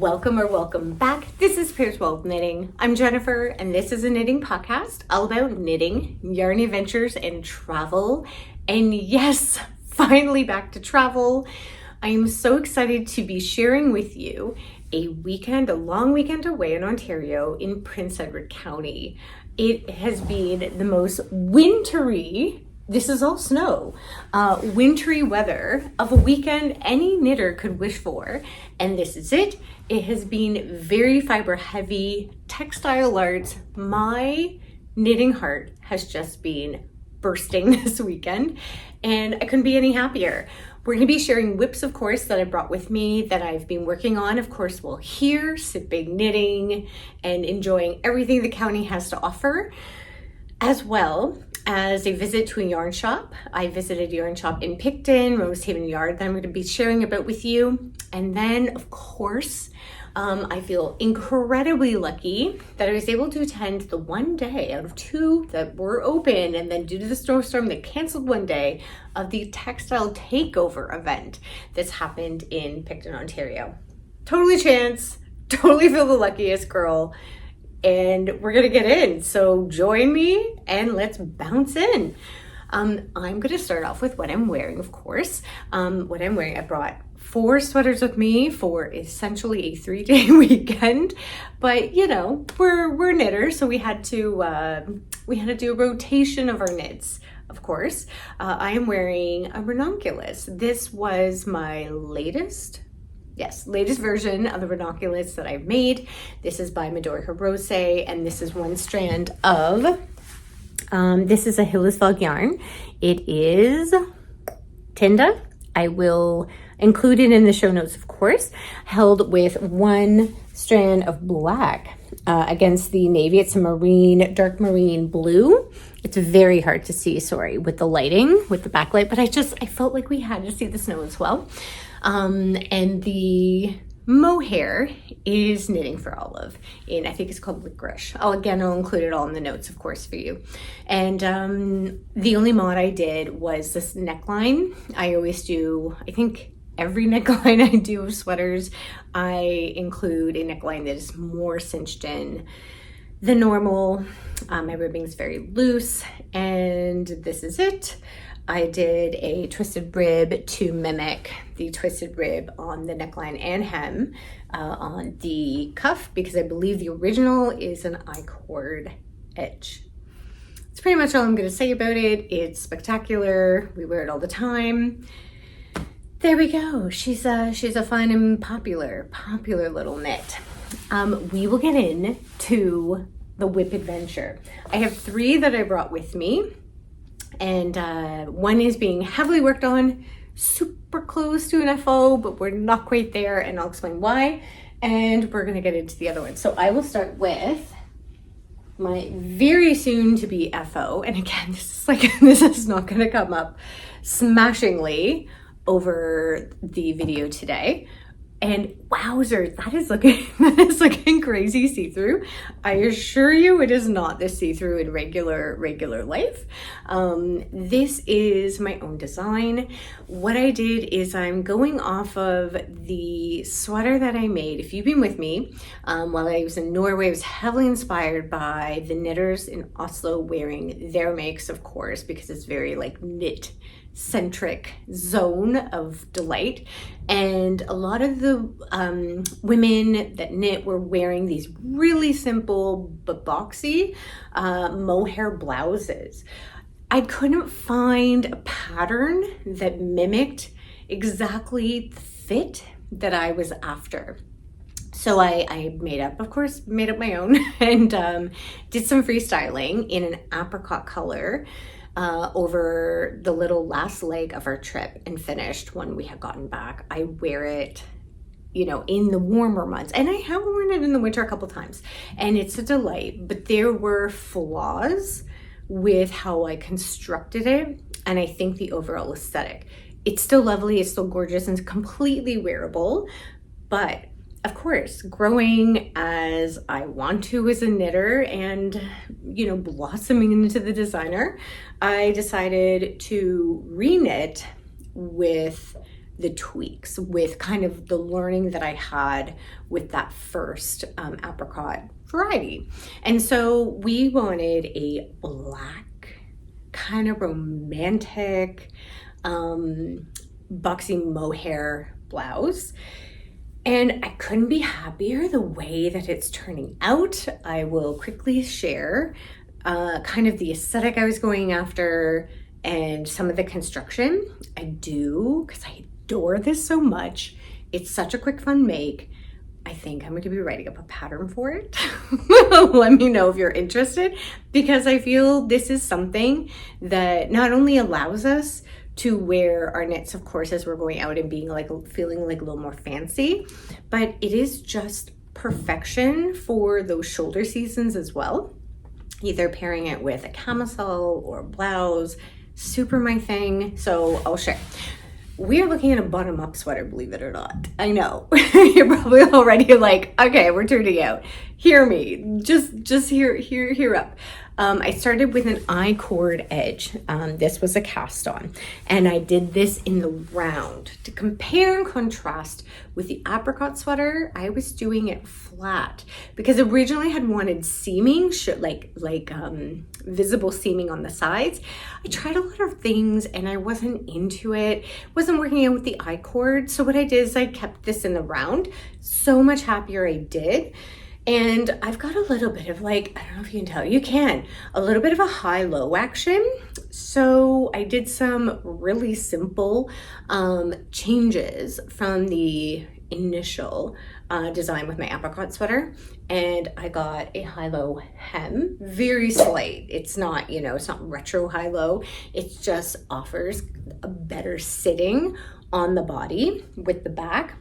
Welcome back. This is Pairs World Knitting. I'm Jennifer, and this is a knitting podcast all about knitting, yarn adventures, and travel. And yes, finally back to travel. I am so excited to be sharing with you a long weekend away in Ontario in Prince Edward County. It has been the most wintry, this is all snow, wintry weather of a weekend any knitter could wish for. And this is it. It has been very fiber heavy, textile arts. My knitting heart has just been bursting this weekend, and I couldn't be any happier. We're going to be sharing whips, of course, that I brought with me that I've been working on. Of course, we'll here, sipping knitting and enjoying everything the county has to offer, as well as a visit to a yarn shop. I visited a yarn shop in Picton, Rosehaven Yard, that I'm going to be sharing about with you. And then, of course, I feel incredibly lucky that I was able to attend the one day out of two that were open, and then due to the snowstorm they canceled one day, of the Textile Takeover event that's happened in Picton, Ontario. Totally chance, totally feel the luckiest girl. And we're gonna get in, so join me and let's bounce in. I'm gonna start off with what I'm wearing, of course. What I'm wearing, I brought 4 sweaters with me for essentially a 3-day weekend, but you know, we're knitters, so we had to do a rotation of our knits. Of course, I am wearing a ranunculus. This was my latest version of the ranunculus that I've made. This is by Midoiri Hirose, and this is one strand of, this is a Hillesvag yarn. It is Tinde. I will include it in the show notes, of course, held with one strand of black against the navy. It's a dark marine blue. It's very hard to see, sorry, with the lighting, with the backlight, but I felt like we had to see the snow as well. And the mohair is Knitting for Olive, and I think it's called Licorice. I'll include it all in the notes, of course, for you. And the only mod I did was this neckline. I always do, I think every neckline I do of sweaters, I include a neckline that is more cinched in than normal. My ribbing is very loose, and this is it. I did a twisted rib to mimic the twisted rib on the neckline and hem on the cuff, because I believe the original is an I-cord edge. That's pretty much all I'm going to say about it. It's spectacular. We wear it all the time. There we go. She's a fun and popular little knit. We will get into the whip adventure. I have 3 that I brought with me. And one is being heavily worked on, super close to an FO, but we're not quite there, and I'll explain why. And we're gonna get into the other one. So I will start with my very soon to be FO. And again, this is not gonna come up smashingly over the video today. And wowzers, that is looking crazy see-through. I assure you it is not this see-through in regular life. This is my own design. What I did is I'm going off of the sweater that I made. If you've been with me, while I was in Norway, I was heavily inspired by the knitters in Oslo wearing their makes, of course, because it's very like knit centric zone of delight, and a lot of the women that knit were wearing these really simple but boxy mohair blouses. I couldn't find a pattern that mimicked exactly the fit that I was after. So I made up my own and did some freestyling in an apricot color over the little last leg of our trip, and finished when we had gotten back. I wear it, you know, in the warmer months, and I have worn it in the winter a couple times, and it's a delight. But there were flaws with how I constructed it, and I think the overall aesthetic, it's still lovely, it's still gorgeous, and completely wearable. But of course, growing as I want to as a knitter and, you know, blossoming into the designer, I decided to reknit with the tweaks with kind of the learning that I had with that first apricot variety. And so we wanted a black, kind of romantic, boxy mohair blouse. And I couldn't be happier the way that it's turning out. I will quickly share kind of the aesthetic I was going after and some of the construction. I do, because I adore this so much. It's such a quick, fun make. I think I'm going to be writing up a pattern for it. Let me know if you're interested, because I feel this is something that not only allows us to wear our knits, of course, as we're going out and being like, feeling like a little more fancy, but it is just perfection for those shoulder seasons as well. Either pairing it with a camisole or a blouse, super my thing. So I'll share. We are looking at a bottom-up sweater, believe it or not. I know, you're probably already like, okay, we're turning out. Hear me, just hear up. I started with an I-cord edge. This was a cast on, and I did this in the round to compare and contrast with the apricot sweater. I was doing it flat because originally I had wanted seaming, visible seaming on the sides. I tried a lot of things and I wasn't into it. Wasn't working out with the I-cord. So what I did is I kept this in the round. So much happier I did. And I've got a little bit of like, I don't know if you can tell, you can, a little bit of a high-low action. So I did some really simple changes from the initial design with my apricot sweater. And I got a high-low hem, very slight. It's not, it's not retro high-low. It just offers a better sitting on the body with the back.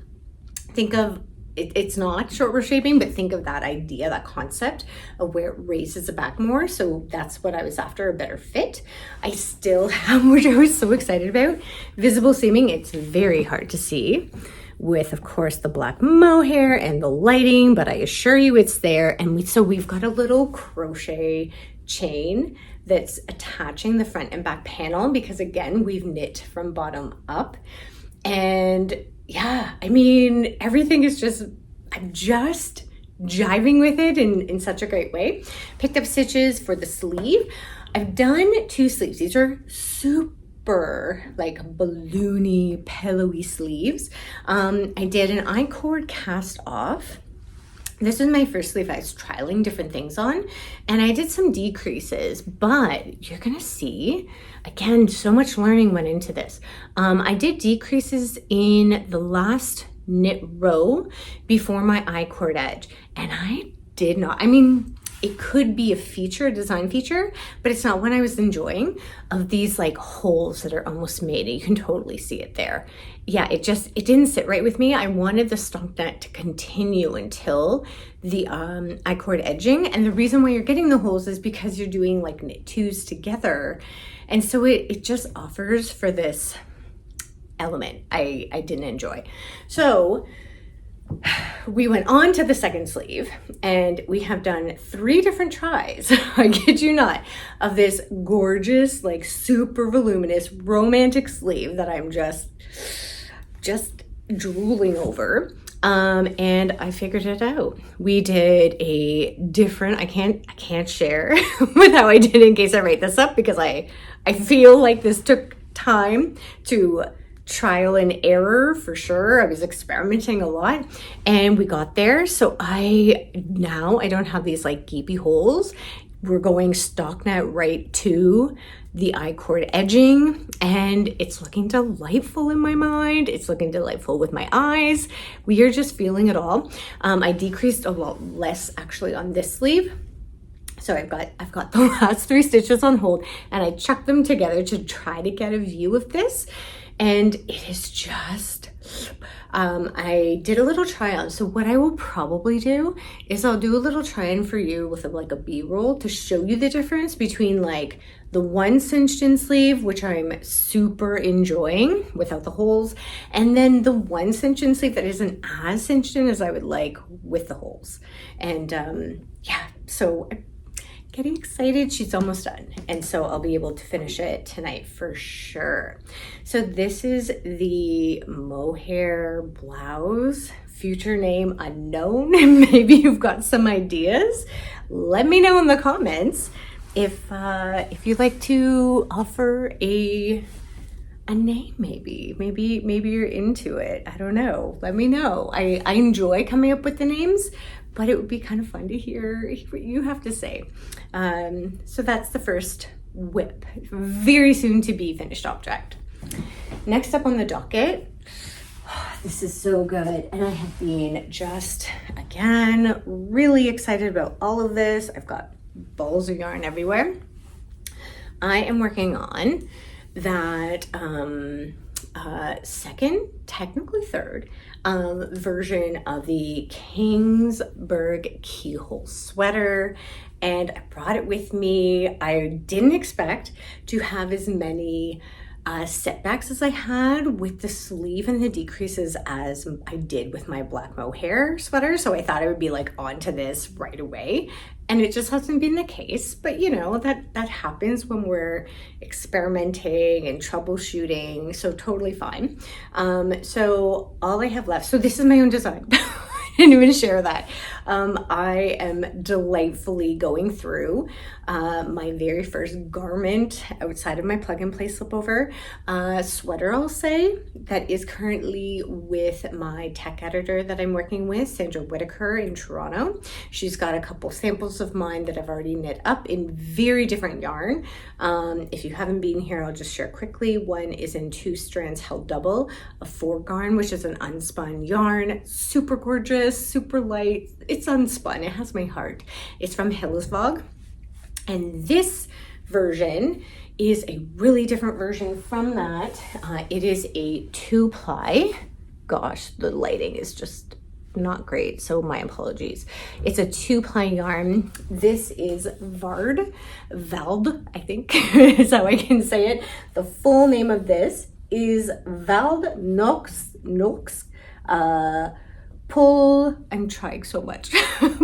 Think of it's not short shaping, but think of that idea, that concept of where it raises the back more. So that's what I was after, a better fit. I still have, which I was so excited about, visible seaming. It's very hard to see with, of course, the black mohair and the lighting, but I assure you it's there. And so we've got a little crochet chain that's attaching the front and back panel, because again, we've knit from bottom up. And yeah, I mean, everything is just, I'm just jiving with it in such a great way. Picked up stitches for the sleeve. I've done 2 sleeves. These are super like balloony, pillowy sleeves. I did an I-cord cast off. This is my first sleeve I was trialing different things on, and I did some decreases, but you're gonna see, again, so much learning went into this. I did decreases in the last knit row before my I-cord edge, and I did not, I mean, it could be a feature, a design feature, but it's not what I was enjoying, of these like holes that are almost made. You can totally see it there. Yeah, it didn't sit right with me. I wanted the stockinette to continue until the I-cord edging. And the reason why you're getting the holes is because you're doing like knit 2s together. And so it just offers for this element I didn't enjoy. So we went on to the second sleeve, and we have done 3 different tries, I kid you not, of this gorgeous, like super voluminous, romantic sleeve that I'm just drooling over. And I figured it out. We did a different, I can't share with how I did in case I write this up, because I feel like this took time to trial and error for sure. I was experimenting a lot, and we got there. So now I don't have these like gapey holes. We're going stockinette right to the I-cord edging, and it's looking delightful in my mind. It's looking delightful with my eyes. We are just feeling it all. I decreased a lot less actually on this sleeve. So I've got the last 3 stitches on hold, and I chucked them together to try to get a view of this. And it is just, I did a little try on. So what I will probably do is I'll do a little try on for you with like a B-roll to show you the difference between like the 1 cinched in sleeve, which I'm super enjoying without the holes, and then the 1 cinched in sleeve that isn't as cinched in as I would like with the holes. And yeah, so getting excited. She's almost done. And so I'll be able to finish it tonight for sure. So this is the Mohair Blouse, future name unknown. Maybe you've got some ideas. Let me know in the comments if you'd like to offer a name. Maybe you're into it. I don't know. Let me know. I enjoy coming up with the names, but it would be kind of fun to hear what you have to say. So that's the first whip. Very soon to be finished object. Next up on the docket, this is so good. And I have been just, again, really excited about all of this. I've got balls of yarn everywhere. I am working on that second, technically third, version of the Kingsburg Keyhole sweater, and I brought it with me. I didn't expect to have as many setbacks as I had with the sleeve and the decreases as I did with my black mohair sweater, so I thought I would be like onto this right away, and it just hasn't been the case. But you know, that happens when we're experimenting and troubleshooting, so totally fine. So all I have left, so this is my own design. I didn't even share that. I am delightfully going through my very first garment outside of my plug and play slipover sweater, I'll say, that is currently with my tech editor that I'm working with, Sandra Whitaker in Toronto. She's got a couple samples of mine that I've already knit up in very different yarn. If you haven't been here, I'll just share quickly. One is in 2 strands held double of 4 garn, which is an unspun yarn, super gorgeous, super light. It's unspun, it has my heart. It's from Hillesvag. And this version is a really different version from that. It is a 2-ply. Gosh, the lighting is just not great, so my apologies. It's a 2-ply yarn. This is Vald, I think is how I can say it. The full name of this is Vald Nox Pull, I'm trying so much,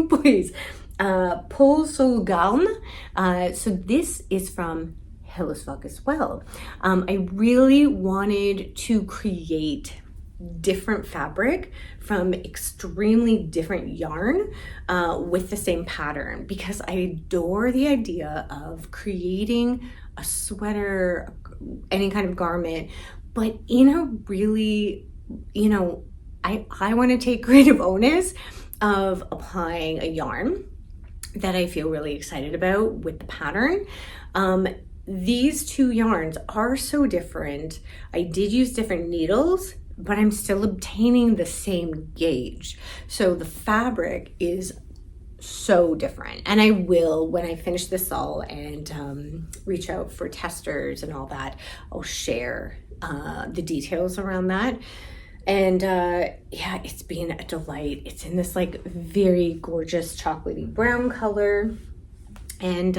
please. Pullover. So this is from Hillesvag as well. I really wanted to create different fabric from extremely different yarn with the same pattern, because I adore the idea of creating a sweater, any kind of garment, but in a really, you know, I want to take creative onus of applying a yarn that I feel really excited about with the pattern. These 2 yarns are so different. I did use different needles, but I'm still obtaining the same gauge. So the fabric is so different. And I will, when I finish this all and reach out for testers and all that, I'll share the details around that. And yeah, it's been a delight. It's in this like very gorgeous chocolatey brown color. And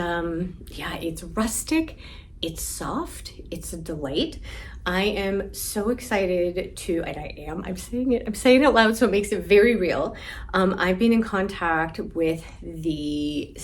yeah, it's rustic, it's soft, it's a delight. I am so excited to, and I'm saying it out loud, so it makes it very real. I've been in contact with the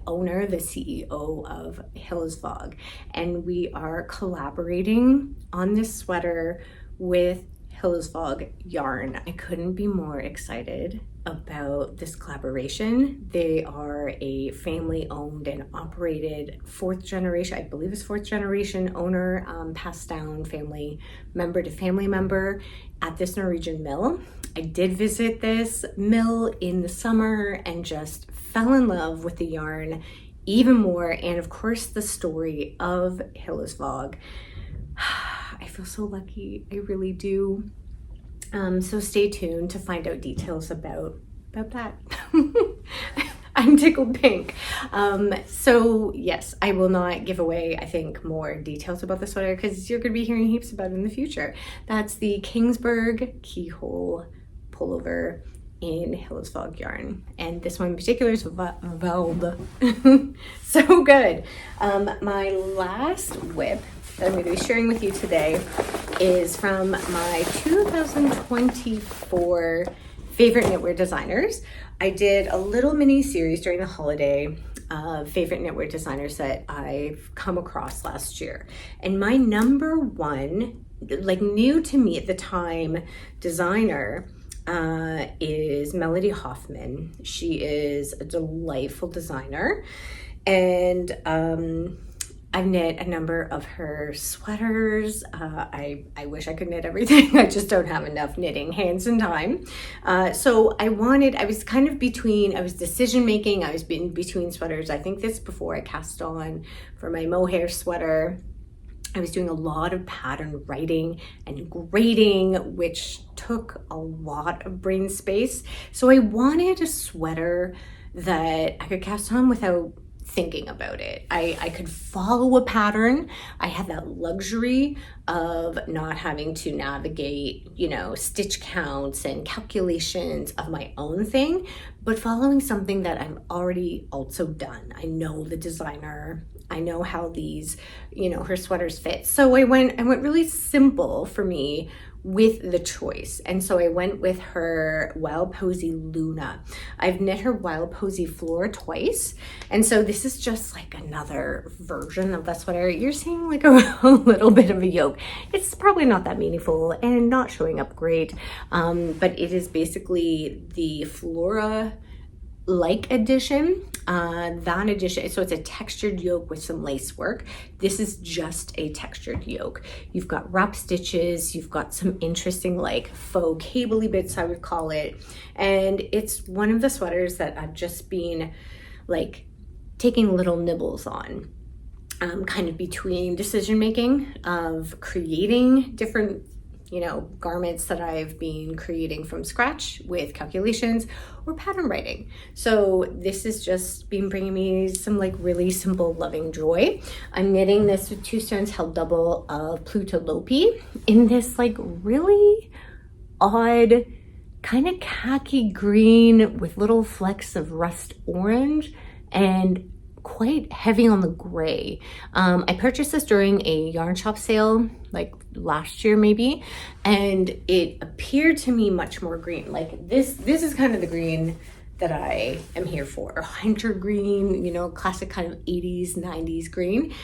owner, the CEO of Hillesvag, and we are collaborating on this sweater with Hillesvag yarn. I couldn't be more excited about this collaboration. They are a family owned and operated 4th generation, I believe it's 4th generation owner, passed down family member to family member at this Norwegian mill. I did visit this mill in the summer and just fell in love with the yarn even more, and of course the story of Hillesvag. I feel so lucky, I really do. So stay tuned to find out details about that. I'm tickled pink. So yes, I will not give away, I think, more details about the sweater because you're going to be hearing heaps about it in the future. That's the Kingsburg Keyhole Pullover in Hillesvag yarn, and this one in particular is Vald. So good. My last whip that I'm going to be sharing with you today is from my 2024 favorite knitwear designers. I did a little mini series during the holiday of favorite knitwear designers that I've come across last year. And my number one, like new to me at the time, designer is Melody Hoffman. She is a delightful designer, and I've knit a number of her sweaters. I wish I could knit everything. I just don't have enough knitting hands and time. So I was kind of between, I was decision making. I was in between sweaters. I think this before I cast on for my mohair sweater. I was doing a lot of pattern writing and grading, which took a lot of brain space. So I wanted a sweater that I could cast on without thinking about it. I could follow a pattern. I had that luxury of not having to navigate, stitch counts and calculations of my own thing, but following something that I've already also done. I know the designer. I know how these, her sweaters fit. So I went really simple for me with the choice. And so I went with her Wild Posy Luna. I've knit her Wild Posy Flora twice. And so this is just like another version of that sweater. You're seeing like a little bit of a yoke. It's probably not that meaningful and not showing up great. But it is basically the Flora like edition, that edition. So it's a textured yoke with some lace work. This is just a textured yoke. You've got wrap stitches, you've got some interesting like faux cable-y bits, I would call it. And it's one of the sweaters that I've just been like taking little nibbles on, kind of between decision making of creating different garments that I've been creating from scratch with calculations or pattern writing. So this has just been bringing me some like really simple loving joy. I'm knitting this with 2 strands held double of Plutalope in this like really odd kind of khaki green with little flecks of rust orange and quite heavy on the gray. I purchased this during a yarn shop sale like last year maybe, and it appeared to me much more green. Like this is kind of the green that I am here for. Hunter green, classic kind of 80s, 90s green.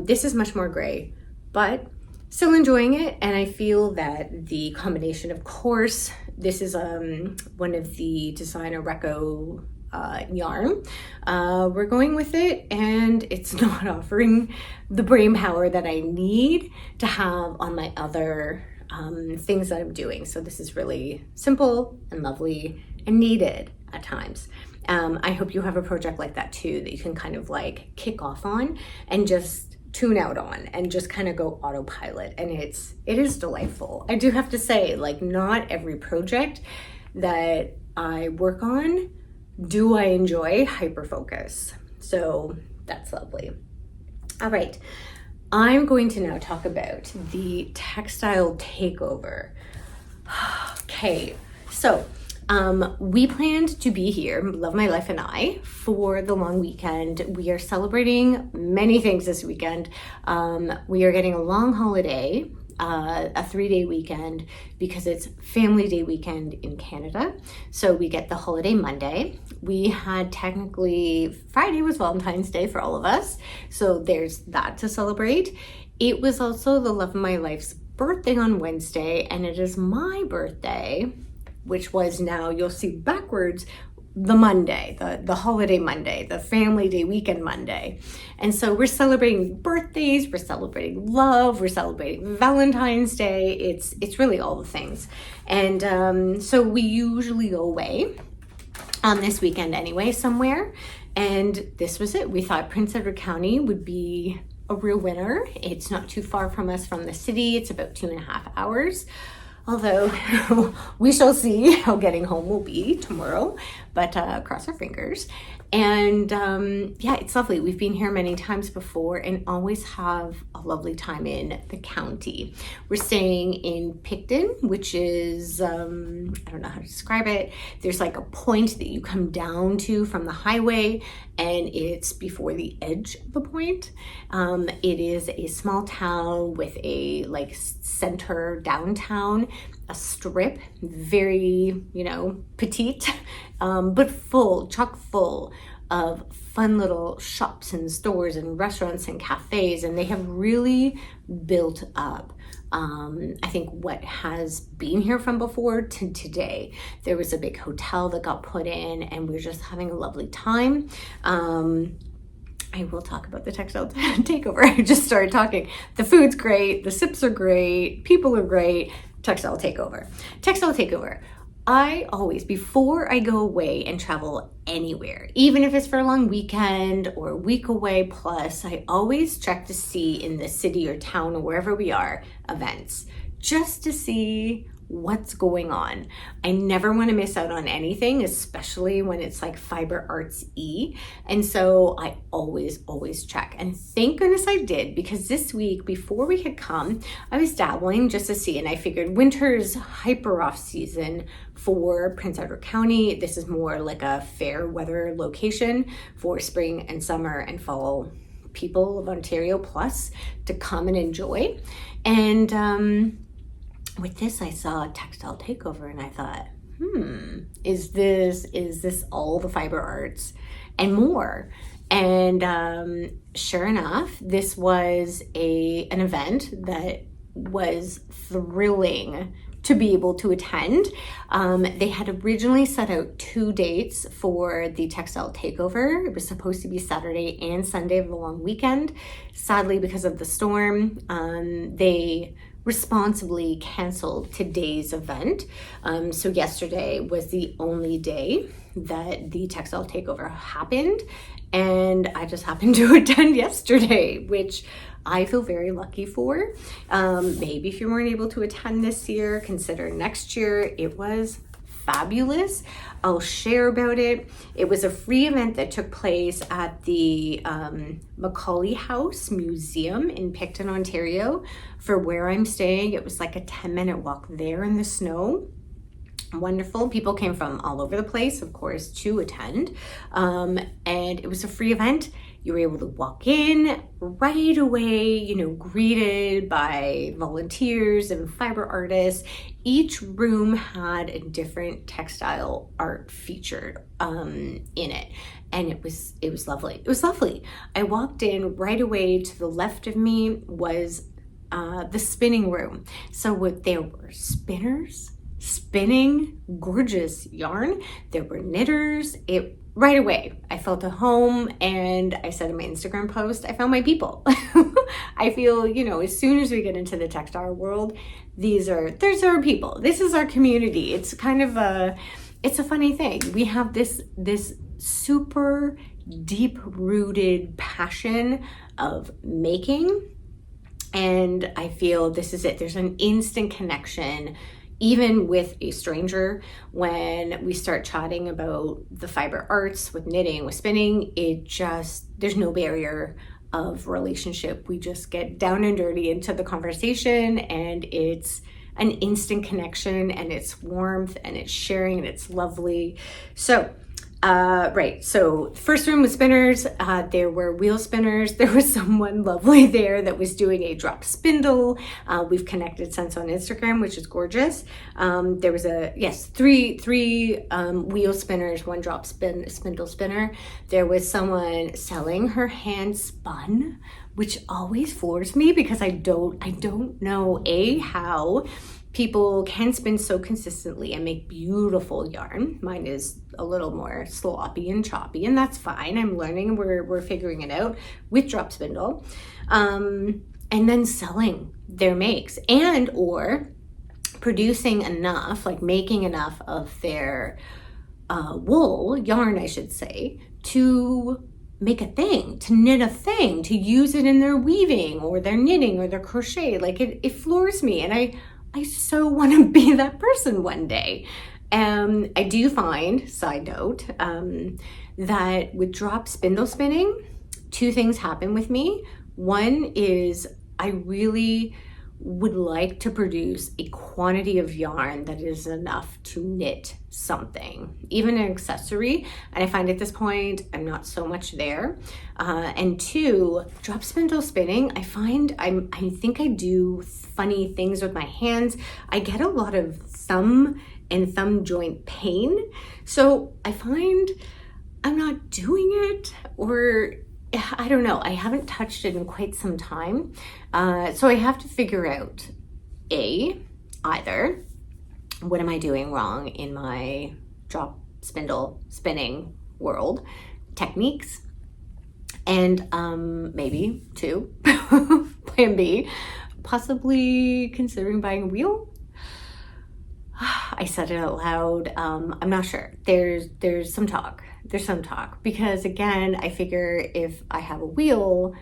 This is much more gray, but still enjoying it. And I feel that the combination, of course, this is one of the designer Reco yarn. We're going with it, and it's not offering the brain power that I need to have on my other things that I'm doing. So this is really simple and lovely and needed at times. I hope you have a project like that too, that you can kind of like kick off on and just tune out on and just kind of go autopilot. And it is delightful. I do have to say, like, not every project that I work on do I enjoy hyper focus. So that's lovely. All right, I'm going to now talk about the Textile Takeover. Okay, so we planned to be here, Love My Life and I, for the long weekend. We are celebrating many things this weekend. We are getting a long holiday, a 3-day weekend, because it's Family Day weekend in Canada. So we get the holiday Monday. We had technically Friday was Valentine's Day for all of us. So there's that to celebrate. It was also the Love of My Life's birthday on Wednesday, and it is my birthday, which was, now you'll see backwards, the Monday, the holiday Monday, the Family Day weekend Monday. And so we're celebrating birthdays, we're celebrating love, we're celebrating Valentine's Day. It's really all the things. And so we usually go away on this weekend anyway, somewhere. And this was it. We thought Prince Edward County would be a real winner. It's not too far from us from the city. It's about 2.5 hours. Although we shall see how getting home will be tomorrow, but cross our fingers. And yeah, it's lovely. We've been here many times before and always have a lovely time in the county. We're staying in Picton, which is, I don't know how to describe it. There's like a point that you come down to from the highway, and it's before the edge of the point. It is a small town with a like center downtown. a strip, very, you know, petite, but full, chock full of fun little shops and stores and restaurants and cafes. And they have really built up, I think, what has been here from before to today. There was a big hotel that got put in, and we were just having a lovely time. I will talk about the Textile Takeover. I just started talking. The food's great, the sips are great, people are great. Textile Takeover. Textile Takeover. I always, before I go away and travel anywhere, even if it's for a long weekend or a week away plus, I always check to see in the city or town or wherever we are, events, just to see what's going on. I never want to miss out on anything, especially when it's like fiber arts-y. And so I always check. And thank goodness I did, because this week before we had come, I was dabbling just to see, and I figured winter's hyper off season for Prince Edward County. This is more like a fair weather location for spring and summer and fall people of Ontario plus to come and enjoy. And with this, I saw a Textile Takeover, and I thought, is this all the fiber arts and more? And sure enough, this was an event that was thrilling to be able to attend. They had originally set out 2 dates for the Textile Takeover. It was supposed to be Saturday and Sunday of the long weekend. Sadly, because of the storm, they responsibly canceled today's event. So yesterday was the only day that the Textile Takeover happened, and I just happened to attend yesterday, which I feel very lucky for. Maybe if you weren't able to attend this year, consider next year. It was fabulous. I'll share about it. It was a free event that took place at the Macaulay House Museum in Picton, Ontario. For where I'm staying, it was like a 10-minute walk there in the snow. Wonderful. People came from all over the place, of course, to attend. And it was a free event. You were able to walk in right away, you know, greeted by volunteers and fiber artists. Each room had a different textile art featured in it. And it was lovely. It was lovely. I walked in right away. To the left of me was the spinning room. So there were spinners spinning gorgeous yarn. There were knitters. Right away, I felt at home, and I said in my Instagram post, I found my people. I feel, you know, as soon as we get into the textile world, there's our people. This is our community. It's kind of it's a funny thing. We have this super deep-rooted passion of making, and I feel this is it. There's an instant connection, even with a stranger, when we start chatting about the fiber arts, with knitting, with spinning. There's no barrier of relationship. We just get down and dirty into the conversation, and it's an instant connection, and it's warmth, and it's sharing, and it's lovely. So right, so first room was spinners. There were wheel spinners. There was someone lovely there that was doing a drop spindle. We've connected since on Instagram, which is gorgeous. There was three wheel spinners, one drop spindle spinner. There was someone selling her hand spun, which always floors me, because I don't know how people can spin so consistently and make beautiful yarn. Mine is a little more sloppy and choppy, and that's fine. I'm learning. We're figuring it out with drop spindle. And then selling their makes, and or producing enough, like making enough of their wool, yarn I should say, to make a thing, to knit a thing, to use it in their weaving or their knitting or their crochet. Like it floors me, and I so want to be that person one day. I do find, side note, that with drop spindle spinning, 2 things happen with me. One is I really would like to produce a quantity of yarn that is enough to knit something, even an accessory. And I find at this point, I'm not so much there. And two, drop spindle spinning, I find I think I do funny things with my hands. I get a lot of thumb and thumb joint pain. So I find I'm not doing it, or I don't know, I haven't touched it in quite some time. So I have to figure out either what am I doing wrong in my drop spindle spinning world techniques, and maybe two, plan B, possibly considering buying a wheel. I said it out loud. I'm not sure. There's some talk. There's some talk, because again, I figure if I have a wheel,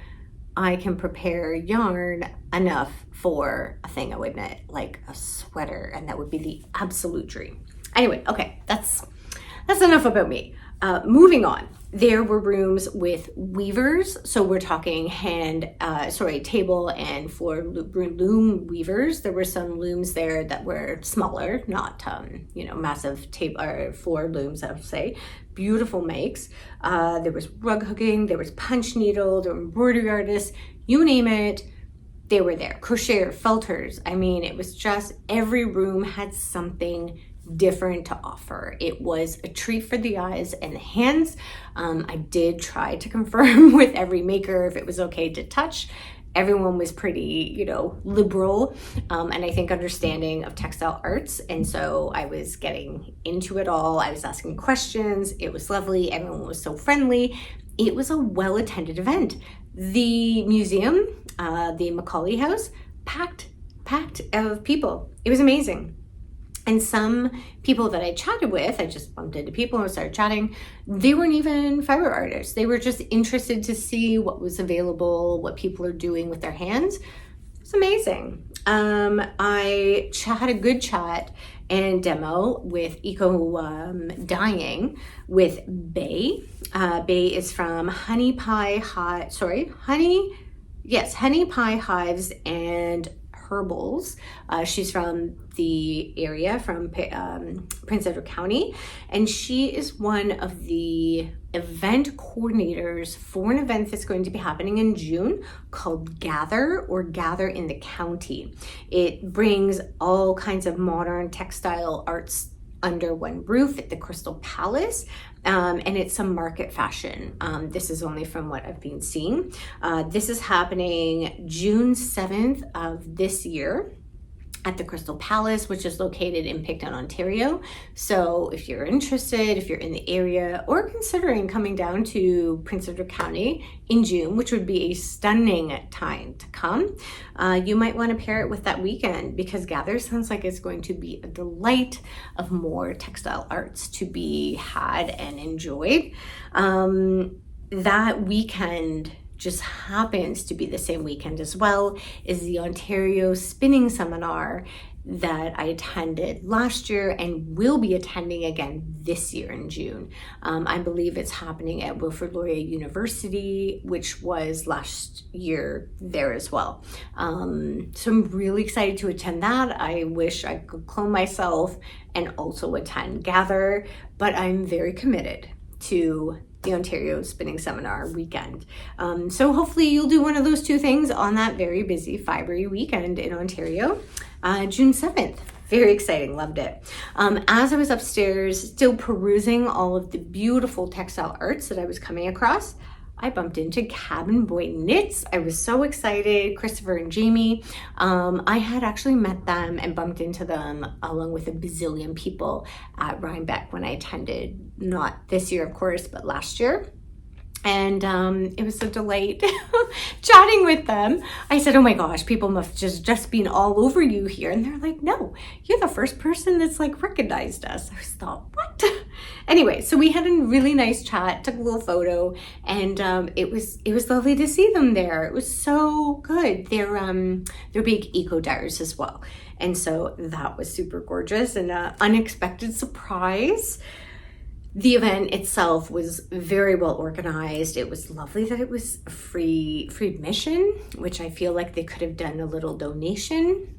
I can prepare yarn enough for a thing I would knit, like a sweater, and that would be the absolute dream. Anyway, okay, that's enough about me. Moving on, there were rooms with weavers. So we're talking table and floor loom weavers. There were some looms there that were smaller, not, massive table or floor looms, I would say. Beautiful makes. There was rug hooking, there was punch needle, there were embroidery artists, you name it, they were there. Crocheter, felters. I mean, it was just, every room had something different to offer. It was a treat for the eyes and the hands. I did try to confirm with every maker if it was okay to touch. Everyone was pretty, liberal, and I think understanding of textile arts. And so I was getting into it all. I was asking questions. It was lovely. Everyone was so friendly. It was a well-attended event. The museum, the Macaulay House, packed of people. It was amazing. And some people that I chatted with, I just bumped into people and started chatting, they weren't even fiber artists. They were just interested to see what was available, what people are doing with their hands. It's amazing. I had a good chat and demo with Eco Dyeing with Bay. Bay is from Honey Pie Hives and Herbals. She's from the area, from Prince Edward County, and she is one of the event coordinators for an event that's going to be happening in June called Gather in the County. It brings all kinds of modern textile arts under one roof at the Crystal Palace, and it's some market fashion. This is only from what I've been seeing. This is happening June 7th of this year at the Crystal Palace, which is located in Picton, Ontario. So if you're interested, if you're in the area or considering coming down to Prince Edward County in June, which would be a stunning time to come, you might want to pair it with that weekend, because Gather sounds like it's going to be a delight of more textile arts to be had and enjoyed. That weekend just happens to be the same weekend as well as the Ontario Spinning Seminar that I attended last year and will be attending again this year in June. I believe it's happening at Wilfrid Laurier University, which was last year there as well. So I'm really excited to attend that. I wish I could clone myself and also attend Gather, but I'm very committed to the Ontario Spinning Seminar weekend. So hopefully you'll do one of those two things on that very busy fibery weekend in Ontario, June 7th. Very exciting, loved it. As I was upstairs still perusing all of the beautiful textile arts that I was coming across, I bumped into Cabin Boy Knits. I was so excited, Christopher and Jamie. I had actually met them and bumped into them along with a bazillion people at Rhinebeck when I attended, not this year, of course, but last year. And it was a delight chatting with them. I said, oh my gosh, people must just been all over you here. And they're like, no, you're the first person that's like recognized us. I just thought, what? Anyway, so we had a really nice chat, took a little photo, and it was lovely to see them there. It was so good. They're big eco dyers as well. And so that was super gorgeous and an unexpected surprise. The event itself was very well organized. It was lovely that it was free admission, which I feel like they could have done a little donation,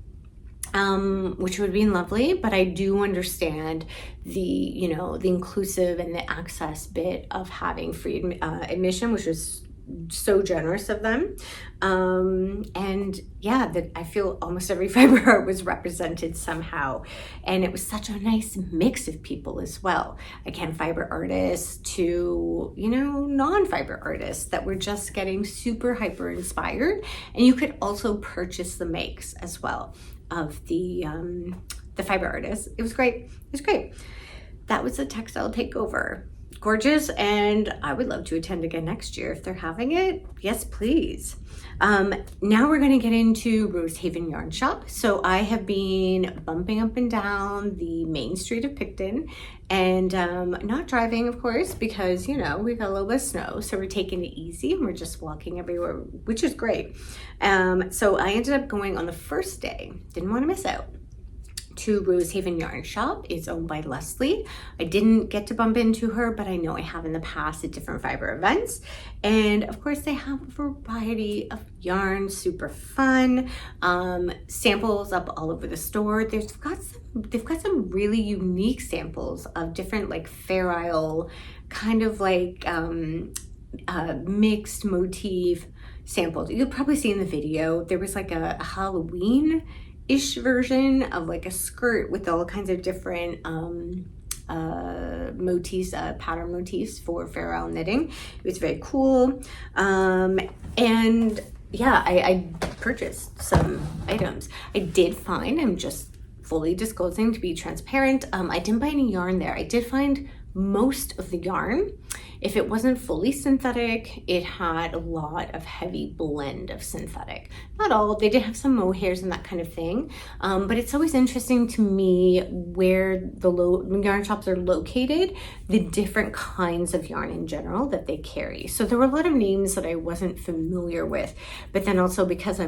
which would have been lovely. But I do understand the inclusive and the access bit of having free admission, which was so generous of them. And yeah, I feel almost every fiber art was represented somehow, and it was such a nice mix of people as well. Again, fiber artists to non-fiber artists that were just getting super hyper inspired, and you could also purchase the makes as well of the fiber artists. It was great. That was a textile takeover. Gorgeous, and I would love to attend again next year if they're having it. Yes, please. Now we're going to get into Rosehaven Yarn Shop. So I have been bumping up and down the main street of Picton, and not driving, of course, because we've got a little bit of snow, so we're taking it easy and we're just walking everywhere, which is great. So I ended up going on the first day. Didn't want to miss out. To Rosehaven Yarn Shop. It's owned by Leslie. I didn't get to bump into her, but I know I have in the past at different fiber events. And of course they have a variety of yarns, super fun. Samples up all over the store. They've got some really unique samples of different like Fair Isle, kind of like mixed motif samples. You'll probably see in the video, there was like a Halloween-ish version of like a skirt with all kinds of different motifs, pattern motifs for Fair Isle knitting. It was very cool. And yeah, I purchased some items. I did find, I'm just fully disclosing to be transparent, I didn't buy any yarn there. I did find most of the yarn. If it wasn't fully synthetic, it had a lot of heavy blend of synthetic. Not all, they did have some mohairs and that kind of thing. But it's always interesting to me where the yarn shops are located, the different kinds of yarn in general that they carry. So there were a lot of names that I wasn't familiar with, but then also because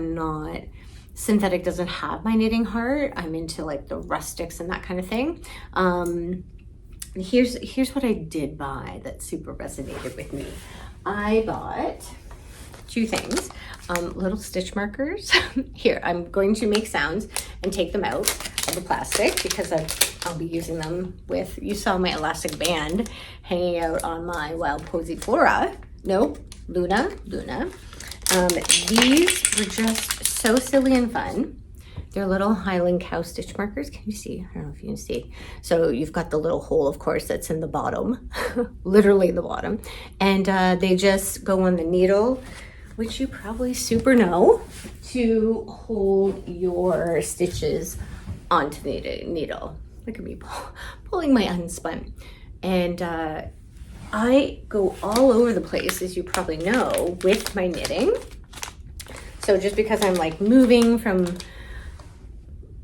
synthetic doesn't have my knitting heart, I'm into like the rustics and that kind of thing. Here's what I did buy that super resonated with me. I bought two things, little stitch markers. Here, I'm going to make sounds and take them out of the plastic because I'll be using them with, you saw my elastic band hanging out on my Wild Posy Flora. Nope, Luna. These were just so silly and fun. They're little Highland cow stitch markers. Can you see? I don't know if you can see. So you've got the little hole, of course, that's in the bottom, literally the bottom. And they just go on the needle, which you probably super know, to hold your stitches onto the needle. Look at me pulling my unspun. And I go all over the place, as you probably know, with my knitting. So just because I'm like moving from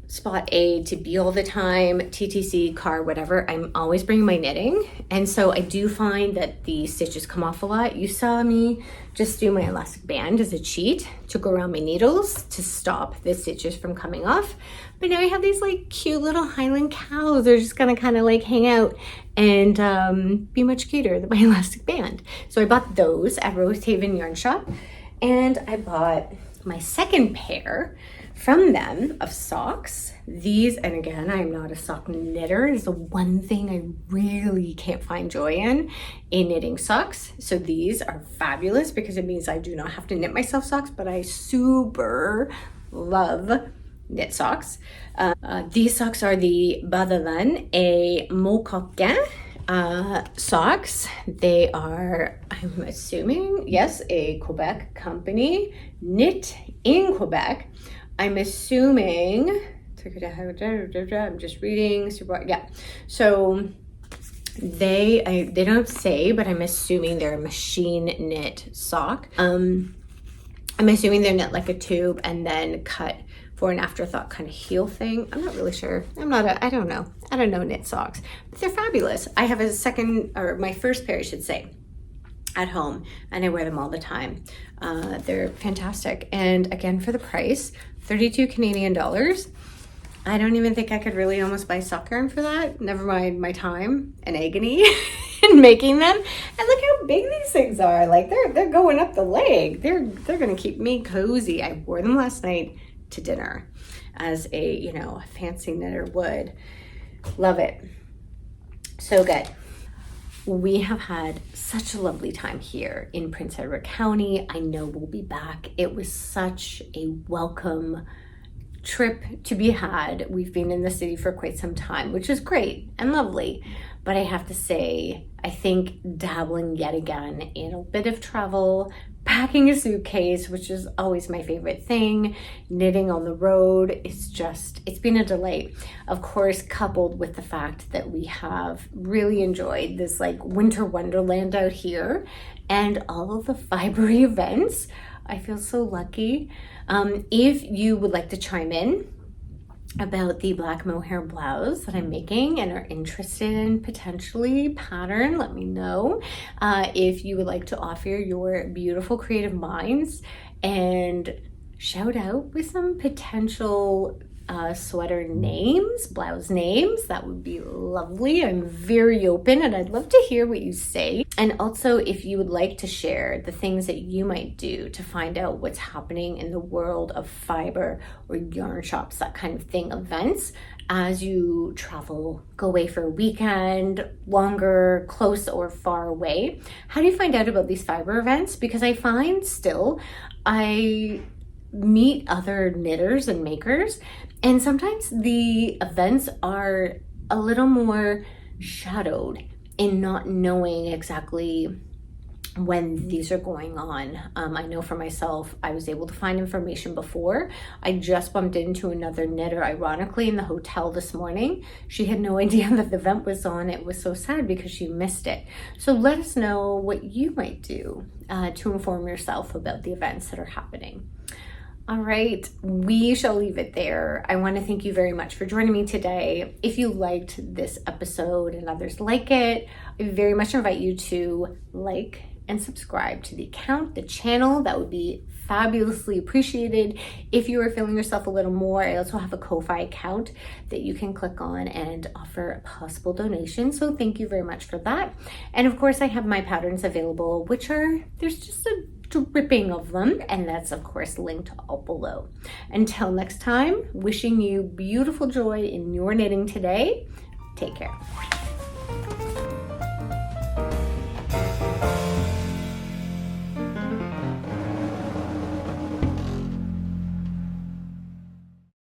spot A to B all the time, TTC, car, whatever, I'm always bringing my knitting. And so I do find that the stitches come off a lot. You saw me just do my elastic band as a cheat to go around my needles to stop the stitches from coming off. But now I have these like cute little Highland cows. They're just gonna kind of like hang out and be much cuter than my elastic band. So I bought those at Rosehaven Yarn Shop. And I bought my second pair from them of socks. These, and again, I'm not a sock knitter, is the one thing I really can't find joy in knitting socks. So these are fabulous because it means I do not have to knit myself socks, but I super love knit socks. These socks are the Badalan et Mocoquin socks. They are, I'm assuming, yes, a Quebec company, knit in Quebec. I'm assuming, I'm just reading, yeah. So they don't say, but I'm assuming they're a machine knit sock. I'm assuming they're knit like a tube and then cut for an afterthought kind of heel thing. I'm not really sure. I don't know knit socks, but they're fabulous. I have my first pair, I should say, at home, and I wear them all the time. They're fantastic. And again, for the price, 32 Canadian dollars. I don't even think I could really almost buy sock yarn for that. Never mind my time and agony in making them. And look how big these things are. Like they're going up the leg. They're gonna keep me cozy. I wore them last night to dinner as a, you know, a fancy knitter would. Love it. So good. We have had such a lovely time here in Prince Edward County. I know we'll be back. It was such a welcome trip to be had. We've been in the city for quite some time, which is great and lovely. But I have to say, I think dabbling yet again in a bit of travel, packing a suitcase, which is always my favorite thing, knitting on the road, it's been a delight. Of course, coupled with the fact that we have really enjoyed this like winter wonderland out here and all of the fibre events. I feel so lucky. If you would like to chime in about the black mohair blouse that I'm making and are interested in potentially pattern, let me know. If you would like to offer your beautiful creative minds and shout out with some potential sweater names, blouse names, that would be lovely. I'm very open and I'd love to hear what you say. And also if you would like to share the things that you might do to find out what's happening in the world of fiber or yarn shops, that kind of thing, events, as you travel, go away for a weekend, longer, close or far away. How do you find out about these fiber events? Because I find still, I meet other knitters and makers, and sometimes the events are a little more shadowed in not knowing exactly when these are going on. I know for myself, I was able to find information before. I just bumped into another knitter, ironically, in the hotel this morning. She had no idea that the event was on. It was so sad because she missed it. So let us know what you might do to inform yourself about the events that are happening. All right, we shall leave it there. I want to thank you very much for joining me today. If you liked this episode and others like it, I very much invite you to like and subscribe to the account, the channel. That would be fabulously appreciated. If you are feeling yourself a little more, I also have a Ko-Fi account that you can click on and offer a possible donation. So thank you very much for that. And of course, I have my patterns available, which are, there's just a dripping of them, and that's of course linked all below. Until next time, wishing you beautiful joy in your knitting today. Take care.